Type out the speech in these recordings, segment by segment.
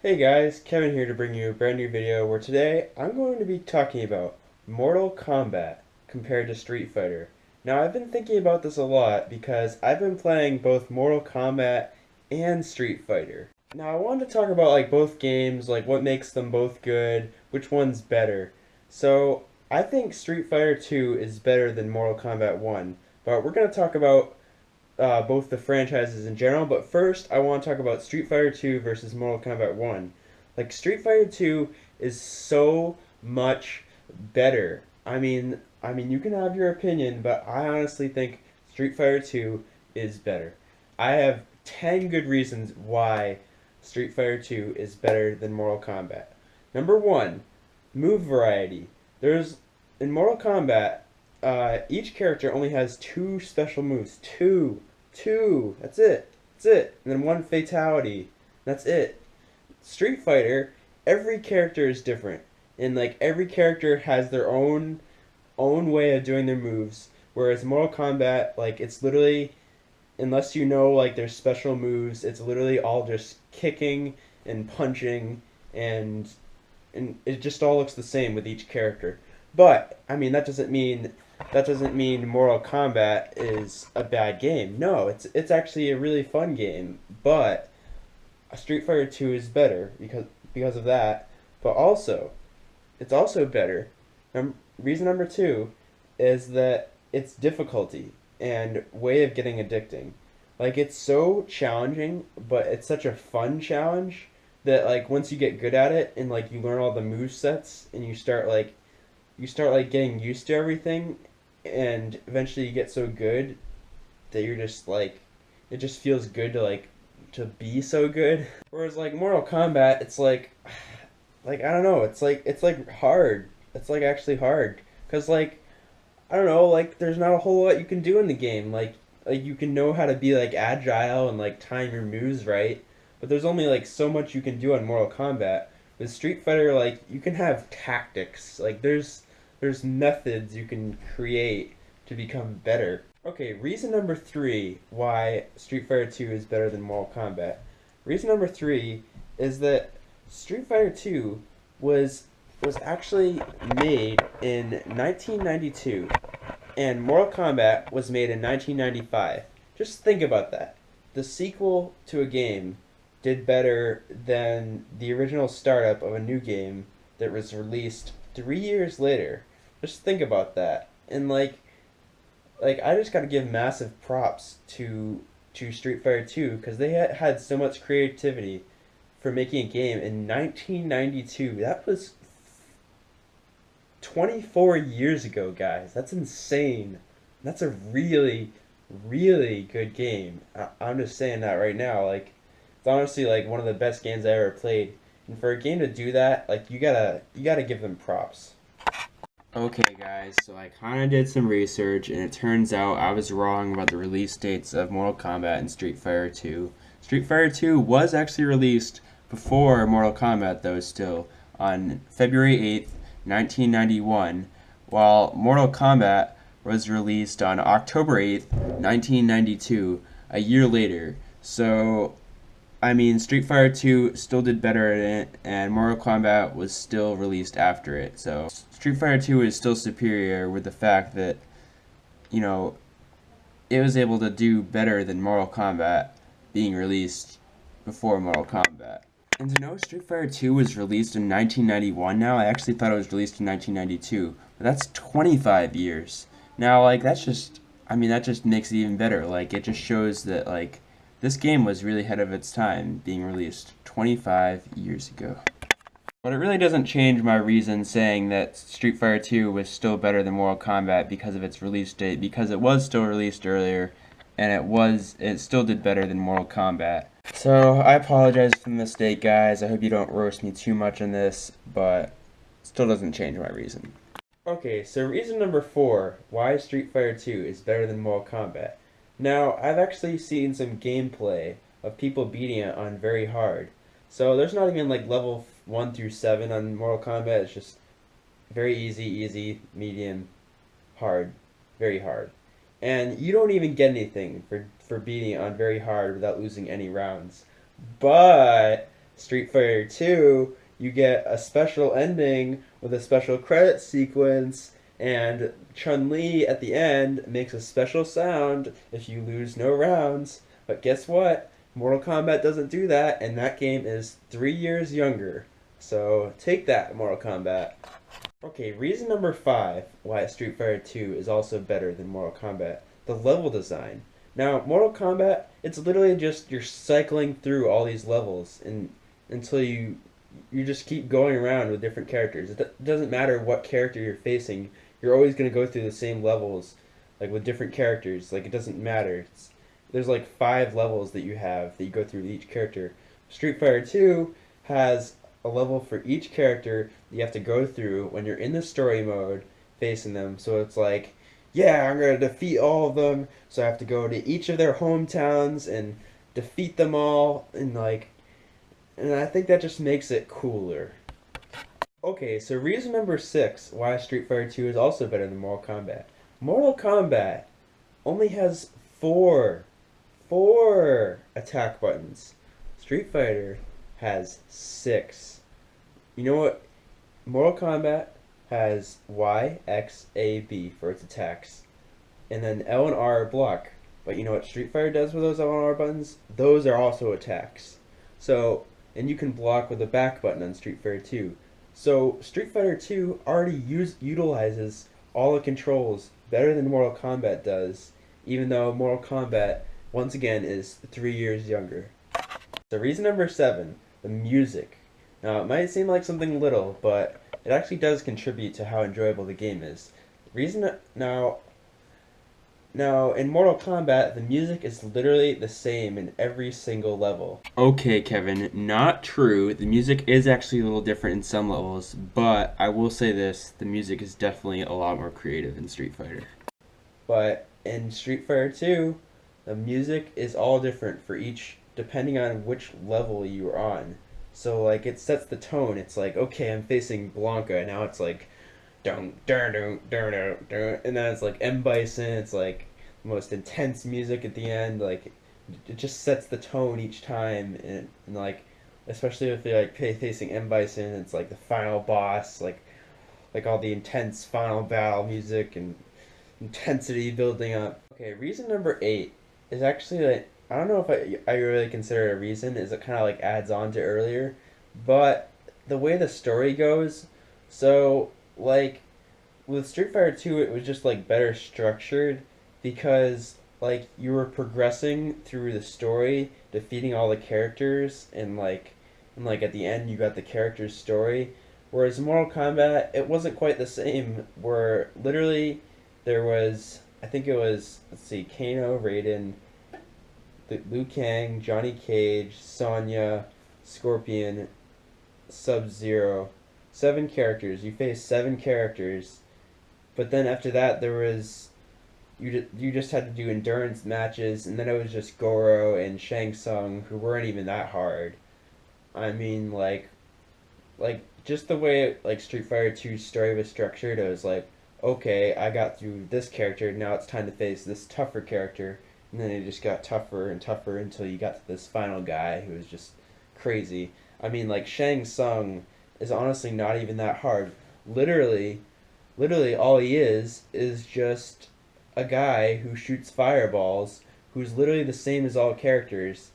Hey guys, Kevin here to bring you a brand new video where today I'm going to be talking about Mortal Kombat compared to Street Fighter. Now I've been thinking about this a lot because I've been playing both Mortal Kombat and Street Fighter. Now I wanted to talk about both games, like what makes them both good, which one's better. So I think Street Fighter 2 is better than Mortal Kombat 1, but we're going to talk about both the franchises in general, but first I want to talk about Street Fighter 2 versus Mortal Kombat 1. Like Street Fighter 2 is so much better. I mean you can have your opinion, but I honestly think Street Fighter 2 is better. I have 10 good reasons why Street Fighter 2 is better than Mortal Kombat. Number 1, move variety. There's in Mortal Kombat, each character only has two special moves. Two. That's it. That's it. And then one fatality. That's it. Street Fighter, every character is different. And every character has their own way of doing their moves. Whereas Mortal Kombat, it's literally, unless you know their special moves, it's literally all just kicking and punching and it just all looks the same with each character. But I mean that doesn't mean Mortal Kombat is a bad game. No, it's actually a really fun game. But Street Fighter 2 is better because of that. But also, it's also better. Reason number 2 is that its difficulty and way of getting addicting. It's so challenging, but it's such a fun challenge that once you get good at it and you learn all the move sets and you start getting used to everything, and eventually you get so good that you're just it just feels good to be so good. Whereas Mortal Kombat, it's I don't know, it's hard. It's actually hard because I don't know, there's not a whole lot you can do in the game. You can know how to be agile and time your moves right, but there's only so much you can do on Mortal Kombat. With Street Fighter, you can have tactics. There's methods you can create to become better. Okay, reason number 3 why Street Fighter 2 is better than Mortal Kombat. Reason number 3 is that Street Fighter 2 was actually made in 1992 and Mortal Kombat was made in 1995. Just think about that. The sequel to a game did better than the original startup of a new game that was released 3 years later. Just think about that. And I just got to give massive props to Street Fighter 2 because they had so much creativity for making a game in 1992. That was 24 years ago, guys. That's insane. That's a really, really good game. I'm just saying that right now. It's honestly one of the best games I ever played. And for a game to do that, you gotta give them props. Okay, guys, so I kind of did some research, and it turns out I was wrong about the release dates of Mortal Kombat and Street Fighter 2. Street Fighter 2 was actually released before Mortal Kombat, though, still, on February 8th, 1991, while Mortal Kombat was released on October 8th, 1992, a year later. So, I mean, Street Fighter 2 still did better in it, and Mortal Kombat was still released after it. So, Street Fighter 2 is still superior with the fact that, you know, it was able to do better than Mortal Kombat being released before Mortal Kombat. And to know Street Fighter 2 was released in 1991 now, I actually thought it was released in 1992. But that's 25 years. Now, that just makes it even better. It just shows that, this game was really ahead of its time, being released 25 years ago. But it really doesn't change my reason saying that Street Fighter 2 was still better than Mortal Kombat because of its release date, because it was still released earlier, and it still did better than Mortal Kombat. So, I apologize for the mistake, guys. I hope you don't roast me too much on this, but it still doesn't change my reason. Okay, so reason number 4 why Street Fighter 2 is better than Mortal Kombat. Now, I've actually seen some gameplay of people beating it on very hard. So there's not even level 1 through 7 on Mortal Kombat. It's just very easy, medium, hard, very hard. And you don't even get anything for beating it on very hard without losing any rounds. But Street Fighter 2, you get a special ending with a special credit sequence, and Chun-Li at the end makes a special sound if you lose no rounds. But guess what? Mortal Kombat doesn't do that, and that game is 3 years younger. So take that, Mortal Kombat. Okay, reason number 5 why Street Fighter 2 is also better than Mortal Kombat: the level design. Now, Mortal Kombat, it's literally just you're cycling through all these levels and until you just keep going around with different characters. It doesn't matter what character you're facing. You're always going to go through the same levels, like with different characters. Like it doesn't matter. There's like 5 levels that you have that you go through with each character. Street Fighter 2 has a level for each character that you have to go through when you're in the story mode facing them. So it's like, yeah, I'm going to defeat all of them. So I have to go to each of their hometowns and defeat them all and I think that just makes it cooler. Okay, so reason number 6 why Street Fighter 2 is also better than Mortal Kombat. Mortal Kombat only has four attack buttons. Street Fighter has 6. You know what? Mortal Kombat has Y, X, A, B for its attacks. And then L and R are block. But you know what Street Fighter does with those L and R buttons? Those are also attacks. So, and you can block with the back button on Street Fighter 2. So Street Fighter 2 already utilizes all the controls better than Mortal Kombat does, even though Mortal Kombat, once again, is 3 years younger. So reason number 7, the music. Now, it might seem like something little, but it actually does contribute to how enjoyable the game is. Now, in Mortal Kombat, the music is literally the same in every single level. Okay, Kevin, not true. The music is actually a little different in some levels, but I will say this, the music is definitely a lot more creative in Street Fighter. But in Street Fighter 2, the music is all different for each, depending on which level you are on. So, like, it sets the tone. It's like, okay, I'm facing Blanca, now it's like, dun dun dun dun dun dun, and then it's like M Bison. It's like the most intense music at the end. Like it just sets the tone each time, and like especially if you're like facing M Bison, it's like the final boss, like all the intense final battle music and intensity building up. Okay, reason number 8 is actually like I don't know if I really consider it a reason. Is it kind of like adds on to earlier, but the way the story goes, so. Like with Street Fighter 2 it was just like better structured because like you were progressing through the story, defeating all the characters and at the end you got the character's story. Whereas in Mortal Kombat it wasn't quite the same where literally there was I think it was let's see, Kano, Raiden, Liu Kang, Johnny Cage, Sonya, Scorpion, Sub-Zero. 7 characters. You faced 7 characters, but then after that there was you just had to do endurance matches, and then it was just Goro and Shang Tsung who weren't even that hard. I mean, like just the way like Street Fighter 2's story was structured, it was like, okay, I got through this character, now it's time to face this tougher character, and then it just got tougher and tougher until you got to this final guy who was just crazy. I mean, like Shang Tsung is honestly not even that hard. Literally all he is just a guy who shoots fireballs, who's literally the same as all characters,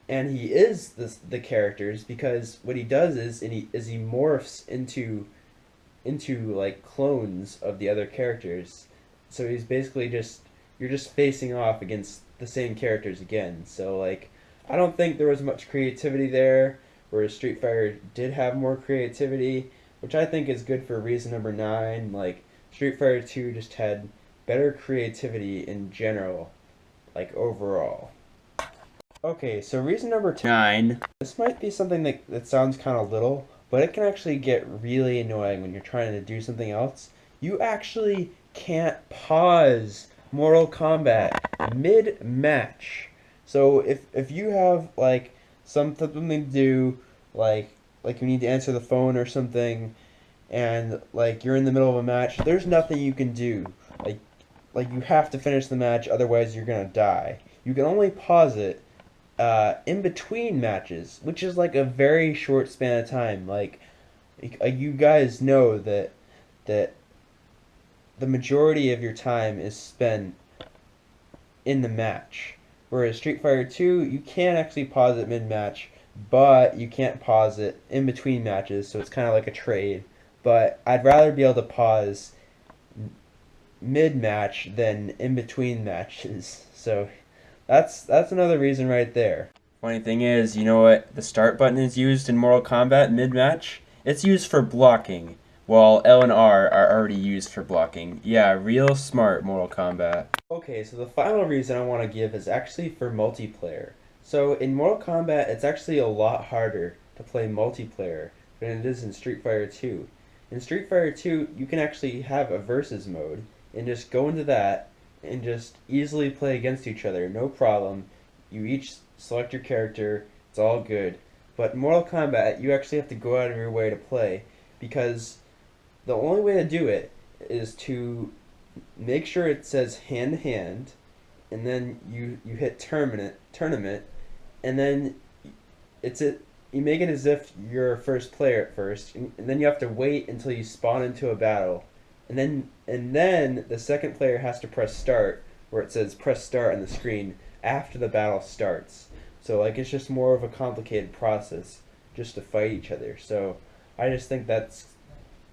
and he is the characters because what he does is he morphs into like clones of the other characters. So he's basically just you're just facing off against the same characters again. So like I don't think there was much creativity there. Whereas Street Fighter did have more creativity, which I think is good for reason number 9. Like, Street Fighter 2 just had better creativity in general, like, overall. Okay, so reason number 9. This might be something that sounds kind of little, but it can actually get really annoying when you're trying to do something else. You actually can't pause Mortal Kombat mid-match. So if you have, like, something to do, like you need to answer the phone or something, and like you're in the middle of a match, there's nothing you can do. Like you have to finish the match, otherwise you're gonna die. You can only pause it in between matches, which is like a very short span of time. Like you guys know that the majority of your time is spent in the match. Whereas Street Fighter 2, you can actually pause it mid match, but you can't pause it in between matches, so it's kind of like a trade. But I'd rather be able to pause mid match than in between matches. So that's another reason right there. Funny thing is, you know what the start button is used in Mortal Kombat mid match? It's used for blocking, while L and R are already used for blocking. Yeah, real smart Mortal Kombat. Okay, so the final reason I want to give is actually for multiplayer. So in Mortal Kombat, it's actually a lot harder to play multiplayer than it is in Street Fighter 2. In Street Fighter 2, you can actually have a versus mode and just go into that and just easily play against each other, no problem. You each select your character, it's all good. But in Mortal Kombat, you actually have to go out of your way to play because the only way to do it is to make sure it says hand to hand, and then you hit tournament, and then you make it as if you're a first player at first, and then you have to wait until you spawn into a battle, and then the second player has to press start, where it says press start on the screen after the battle starts. So like it's just more of a complicated process just to fight each other. So I just think that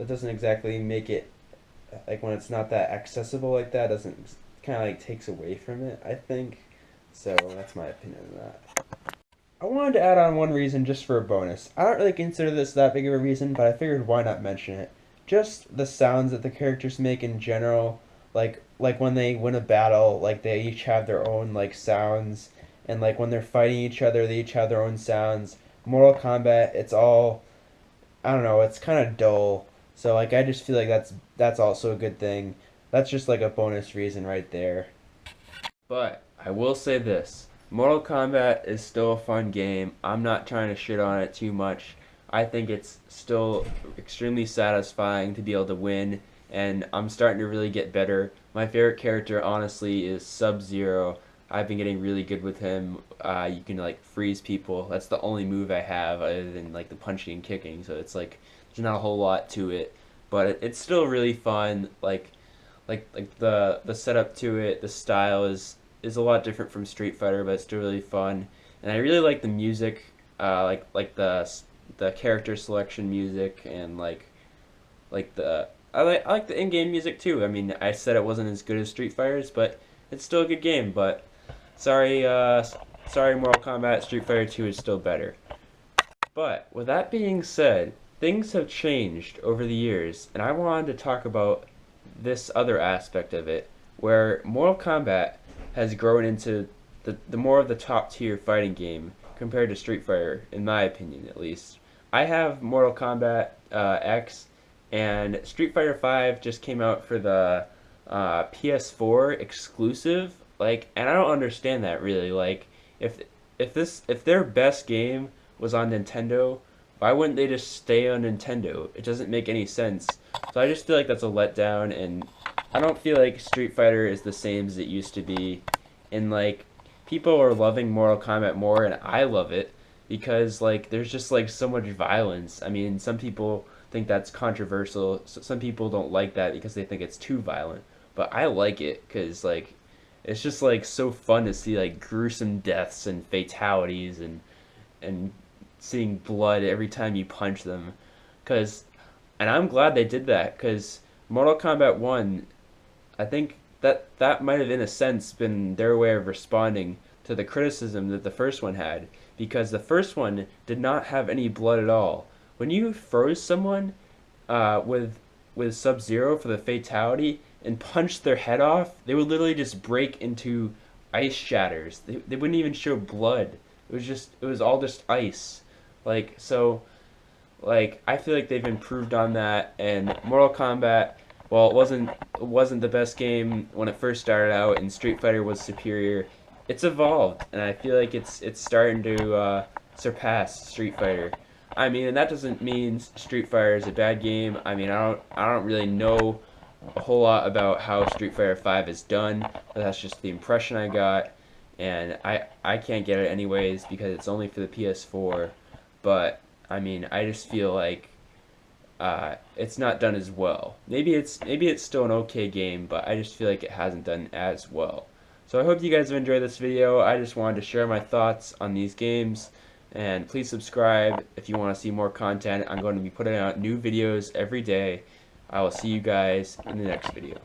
doesn't exactly make it like when it's not that accessible like that doesn't kind of like takes away from it, I think. So that's my opinion on that. I wanted to add on one reason just for a bonus. I don't really consider this that big of a reason, but I figured why not mention it. Just the sounds that the characters make in general, like when they win a battle, like they each have their own like sounds, and like when they're fighting each other, they each have their own sounds. Mortal Kombat, it's all I don't know, it's kind of dull. So like I just feel like that's also a good thing. That's just like a bonus reason right there. But I will say this. Mortal Kombat is still a fun game. I'm not trying to shit on it too much. I think it's still extremely satisfying to be able to win, and I'm starting to really get better. My favorite character, honestly, is Sub-Zero. I've been getting really good with him. You can like freeze people. That's the only move I have other than like the punching and kicking. So it's like there's not a whole lot to it, but it's still really fun. Like the setup to it, the style is a lot different from Street Fighter, but it's still really fun. And I really like the music, like the character selection music, and like the I like the in-game music too. I mean, I said it wasn't as good as Street Fighter's, but it's still a good game. But sorry, Mortal Kombat. Street Fighter 2 is still better. But with that being said, things have changed over the years, and I wanted to talk about this other aspect of it, where Mortal Kombat has grown into the more of the top tier fighting game compared to Street Fighter, in my opinion at least. I have Mortal Kombat X, and Street Fighter 5 just came out for the PS4 exclusive. Like, and I don't understand that really. Like, if their best game was on Nintendo, why wouldn't they just stay on Nintendo? It doesn't make any sense. So I just feel like that's a letdown, and I don't feel like Street Fighter is the same as it used to be. And like people are loving Mortal Kombat more, and I love it because like there's just like so much violence. I mean, some people think that's controversial. Some people don't like that because they think it's too violent. But I like it because like it's just like so fun to see like gruesome deaths and fatalities and seeing blood every time you punch them. Cause and I'm glad they did that because Mortal Kombat 1, I think that might have in a sense been their way of responding to the criticism that the first one had, because the first one did not have any blood at all. When you froze someone with Sub-Zero for the fatality and punched their head off, they would literally just break into ice shatters. They wouldn't even show blood. It was all just ice. Like so like I feel like they've improved on that, and Mortal Kombat, while it wasn't the best game when it first started out and Street Fighter was superior, it's evolved, and I feel like it's starting to surpass Street Fighter. I mean, and that doesn't mean Street Fighter is a bad game. I mean, I don't really know a whole lot about how Street Fighter 5 is done, but that's just the impression I got. and I can't get it anyways because it's only for the PS4. But I mean, I just feel like it's not done as well. Maybe it's still an okay game, but I just feel like it hasn't done as well. So I hope you guys have enjoyed this video. I just wanted to share my thoughts on these games. And please subscribe if you want to see more content. I'm going to be putting out new videos every day. I will see you guys in the next video.